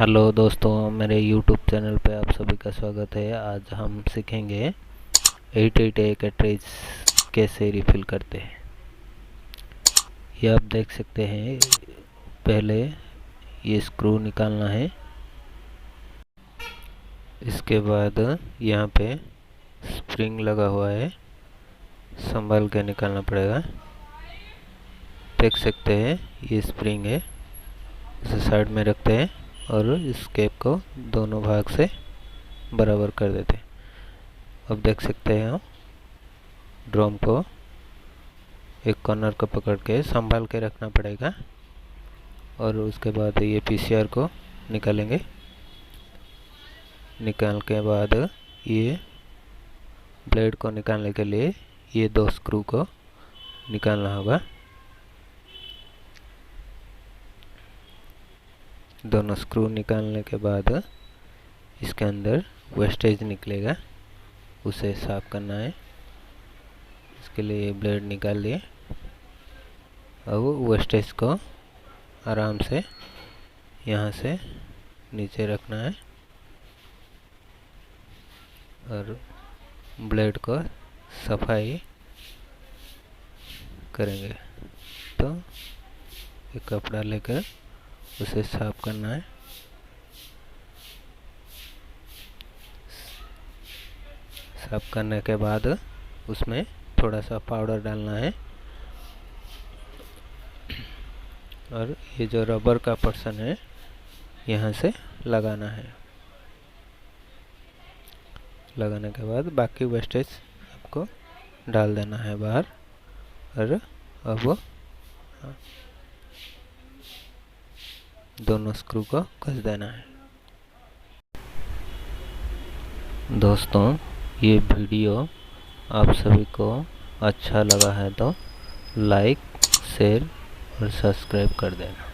Hello दोस्तों, मेरे YouTube channel पे आप सभी का स्वागत है। आज हम सीखेंगे 888 कैटरेज कैसे रिफ़िल करते हैं। ये आप देख सकते हैं। पहले ये स्क्रू निकालना है। इसके बाद यहाँ पे स्प्रिंग लगा हुआ है, संभाल के निकालना पड़ेगा। देख सकते हैं ये स्प्रिंग है, इसे साइड में रखते हैं और इस कैप को दोनों भाग से बराबर कर देते हैं। अब देख सकते हैं, ड्रम को एक कॉर्नर को पकड़ के संभाल के रखना पड़ेगा और उसके बाद ये पीसीआर को निकालेंगे। निकाल के बाद ये ब्लेड को निकालने के लिए ये दो स्क्रू को निकालना होगा। दोनों स्क्रू निकालने के बाद इसके अंदर वेस्टेज निकलेगा, उसे साफ करना है। इसके लिए ये ब्लेड निकाल दिए। अब वेस्टेज को आराम से यहाँ से नीचे रखना है और ब्लेड को सफाई करेंगे। तो एक कपड़ा लेकर उसे साफ करना है। साफ करने के बाद उसमें थोड़ा सा पाउडर डालना है और ये जो रबर का पोर्शन है यहाँ से लगाना है। लगाने के बाद बाकी वेस्टेज आपको डाल देना है बाहर और अब दोनों स्क्रू को कस देना है। दोस्तों, ये वीडियो आप सभी को अच्छा लगा है तो लाइक, शेयर और सब्सक्राइब कर देना।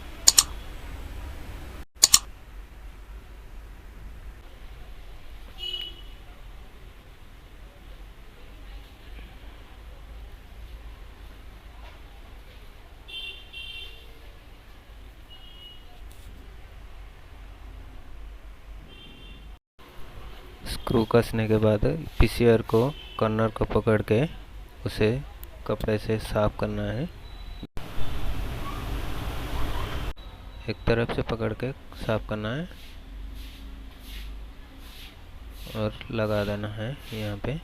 स्क्रू कसने के बाद पीसीआर को कॉर्नर को पकड़ के उसे कपड़े से साफ करना है। एक तरफ से पकड़ के साफ करना है और लगा देना है यहाँ पे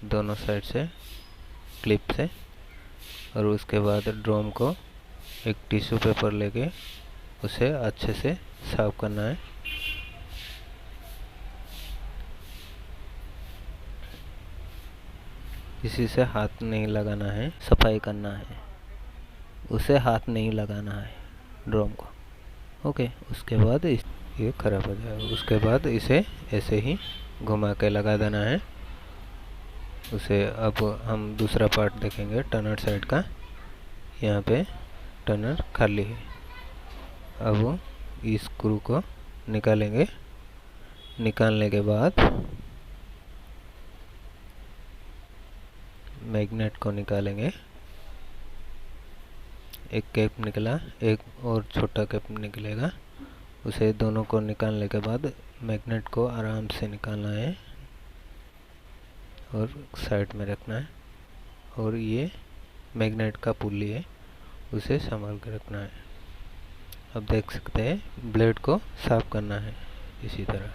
दोनों साइड से क्लिप से। और उसके बाद ड्रम को एक टिश्यू पेपर लेके उसे अच्छे से साफ करना है। किसी से हाथ नहीं लगाना है, सफाई करना है, उसे हाथ नहीं लगाना है ड्रम को। ओके, उसके बाद ये खराब हो जाएगा। उसके बाद इसे ऐसे ही घुमा के लगा देना है उसे। अब हम दूसरा पार्ट देखेंगे टर्नर साइड का। यहाँ पे टर्नर खाली है। अब इस स्क्रू को निकालेंगे। निकालने के बाद मैग्नेट को निकालेंगे। एक कैप निकला, एक और छोटा कैप निकलेगा। उसे दोनों को निकालने के बाद मैग्नेट को आराम से निकालना है और साइड में रखना है। और ये मैग्नेट का पुल्ली है, उसे संभाल कर रखना है। अब देख सकते हैं ब्लेड को साफ करना है। इसी तरह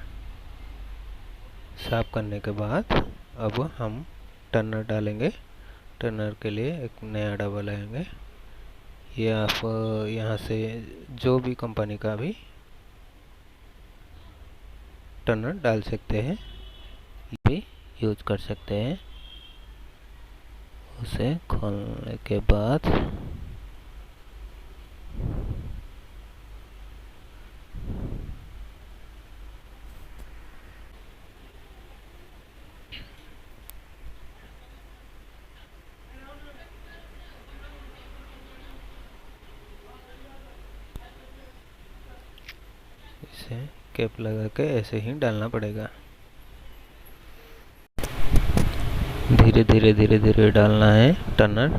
साफ करने के बाद अब हम टर्नर डालेंगे। टर्नर के लिए एक नया डबल लगाएंगे। ये आप यहाँ से जो भी कंपनी का भी टर्नर डाल सकते हैं, ये भी यूज कर सकते हैं। उसे खोलने के बाद इसे कैप लगा के ऐसे ही डालना पड़ेगा। धीरे धीरे डालना है टर्नर।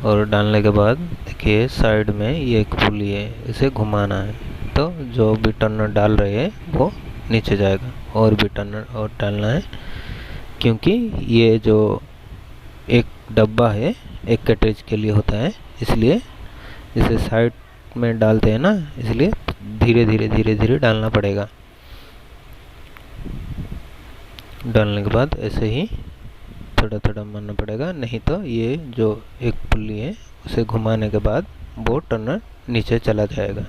और डालने के बाद देखिए साइड में ये एक पुली है, इसे घुमाना है। तो जो भी टर्नर डाल रहे हैं वो नीचे जाएगा। और भी टर्नर और डालना है, क्योंकि ये जो एक डब्बा है एक कैटरेज के लिए होता है, इसलिए इसे साइड में डालते हैं ना, इसलिए धीरे धीरे डालना पड़ेगा। डालने के बाद ऐसे ही थोड़ा मारना पड़ेगा, नहीं तो ये जो एक पुल्ली है उसे घुमाने के बाद वो टर्नर नीचे चला जाएगा।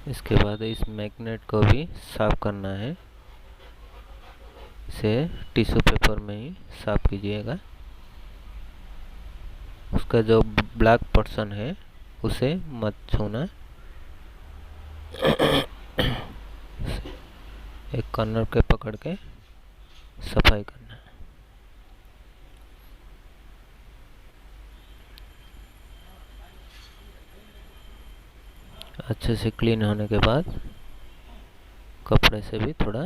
इसके बाद इस मैग्नेट को भी साफ करना है। इसे टिश्यू पेपर में ही साफ कीजिएगा। उसका जो ब्लैक पोर्शन है उसे मत छूना। एक कॉर्नर के पकड़ के सफाई करना है। अच्छे से क्लीन होने के बाद कपड़े से भी थोड़ा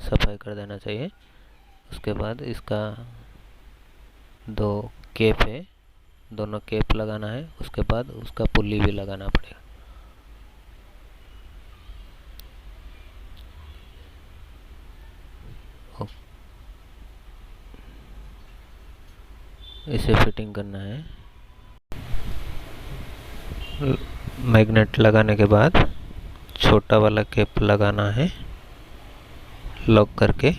सफाई कर देना चाहिए। उसके बाद इसका दो कैप है, दोनों कैप लगाना है। उसके बाद उसका पुल्ली भी लगाना पड़ेगा। इसे फिटिंग करना है। मैग्नेट लगाने के बाद छोटा वाला कैप लगाना है लॉक करके।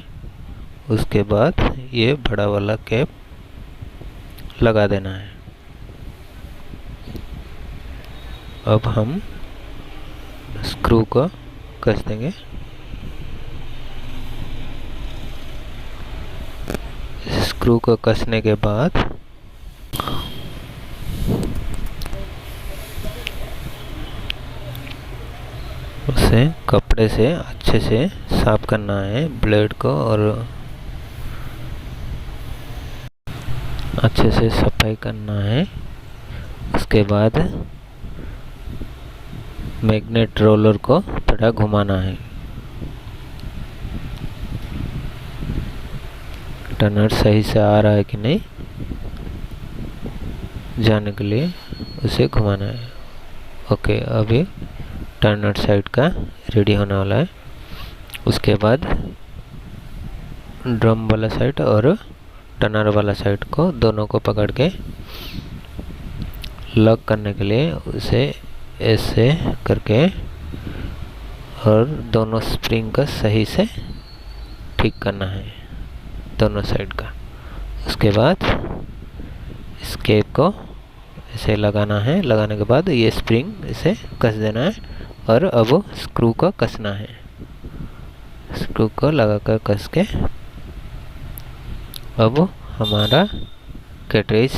उसके बाद ये बड़ा वाला कैप लगा देना है। अब हम स्क्रू को कस देंगे। स्क्रू को कसने के बाद उसे कपड़े से अच्छे से साफ करना है ब्लेड को, और अच्छे से सफाई करना है। उसके बाद मैग्नेट रोलर को थोड़ा घुमाना है। टर्नर सही से आ रहा है कि नहीं जानने के लिए उसे घुमाना है। ओके, अभी टर्नर साइड का रेडी होने वाला है। उसके बाद ड्रम वाला साइड और टर्नर वाला साइड को दोनों को पकड़ के लॉक करने के लिए उसे ऐसे करके और दोनों स्प्रिंग का सही से ठीक करना है दोनों साइड का। उसके बाद इस कैप को इसे लगाना है। लगाने के बाद ये स्प्रिंग इसे कस देना है और अब स्क्रू को कसना है। स्क्रू को लगाकर कस के अब हमारा कैटरेज